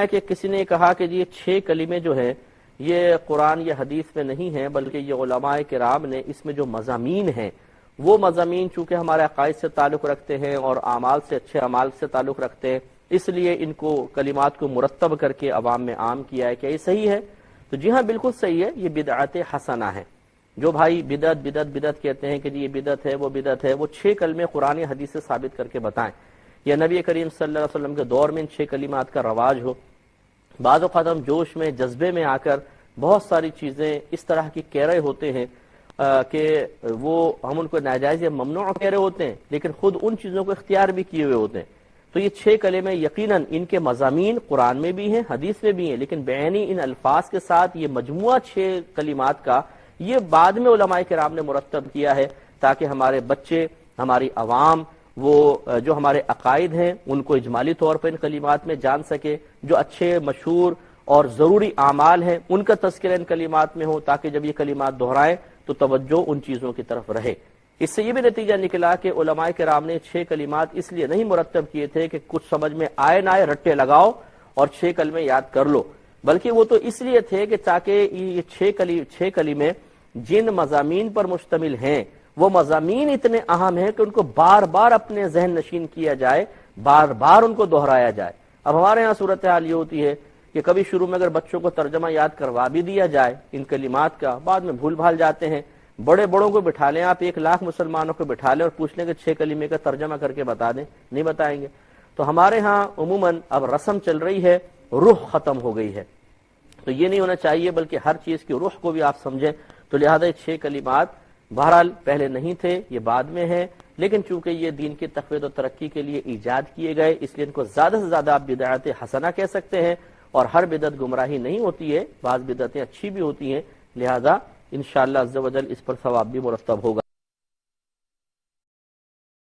ہے کہ کسی نے کہا کہ یہ 6 کلمے جو ہیں یہ قرآن یا حدیث میں نہیں ہیں، بلکہ یہ علماء کرام نے اس میں جو مضامین ہیں وہ مضامین چونکہ ہمارے عقائد سے تعلق رکھتے ہیں اور اعمال سے، اچھے اعمال سے تعلق رکھتے ہیں، اس لیے ان کو کلمات کو مرتب کر کے عوام میں عام کیا ہے۔ کیا یہ صحیح ہے؟ تو جی ہاں بالکل صحیح ہے، یہ بدعت حسنہ ہے۔ جو بھائی بدعت بدعت بدعت کہتے ہیں کہ جی یہ بدعت ہے وہ بدعت ہے، وہ 6 کلمے قرآن یا حدیث سے ثابت کر کے بتائیں، یا نبی کریم صلی اللہ علیہ وسلم کے دور میں ان 6 کلمات کا رواج ہو۔ بعض اوقات ہم جوش میں، جذبے میں آ کر بہت ساری چیزیں اس طرح کی کہہ رہے ہوتے ہیں کہ وہ ہم ان کو ناجائز یا ممنوع کہہ رہے ہوتے ہیں، لیکن خود ان چیزوں کو اختیار بھی کیے ہوئے ہوتے ہیں۔ تو یہ 6 کلمے یقیناً ان کے مضامین قرآن میں بھی ہیں، حدیث میں بھی ہیں، لیکن بعینی ان الفاظ کے ساتھ یہ مجموعہ 6 کلمات کا یہ بعد میں علماء کرام نے مرتب کیا ہے، تاکہ ہمارے بچے، ہماری عوام، وہ جو ہمارے عقائد ہیں ان کو اجمالی طور پر ان کلمات میں جان سکے، جو اچھے مشہور اور ضروری اعمال ہیں ان کا تذکرہ ان کلمات میں ہو، تاکہ جب یہ کلمات دہرائیں تو توجہ ان چیزوں کی طرف رہے۔ اس سے یہ بھی نتیجہ نکلا کہ علماء کرام نے 6 کلمات اس لیے نہیں مرتب کیے تھے کہ کچھ سمجھ میں آئے نہ آئے رٹے لگاؤ اور 6 کلمے یاد کر لو، بلکہ وہ تو اس لیے تھے کہ تاکہ یہ 6 کلمے جن مضامین پر مشتمل ہیں وہ مضامین اتنے اہم ہیں کہ ان کو بار بار اپنے ذہن نشین کیا جائے، بار بار ان کو دہرایا جائے۔ اب ہمارے ہاں صورتحال یہ ہوتی ہے کہ کبھی شروع میں اگر بچوں کو ترجمہ یاد کروا بھی دیا جائے ان کلمات کا، بعد میں بھول بھال جاتے ہیں۔ بڑوں کو بٹھا لیں آپ، 1,00,000 مسلمانوں کو بٹھا لیں اور پوچھ لیں کہ 6 کلمے کا ترجمہ کر کے بتا دیں، نہیں بتائیں گے۔ تو ہمارے ہاں عموماً اب رسم چل رہی ہے، روح ختم ہو گئی ہے۔ تو یہ نہیں ہونا چاہیے، بلکہ ہر چیز کی روح کو بھی آپ سمجھیں۔ تو لہذا یہ 6 کلمات بہرحال پہلے نہیں تھے، یہ بعد میں ہیں، لیکن چونکہ یہ دین کی تقویت و ترقی کے لیے ایجاد کیے گئے، اس لیے ان کو زیادہ سے زیادہ آپ بدعت حسنہ کہہ سکتے ہیں۔ اور ہر بدعت گمراہی نہیں ہوتی ہے، بعض بدعتیں اچھی بھی ہوتی ہیں، لہذا انشاءاللہ عز و جل اس پر ثواب بھی مرتب ہوگا۔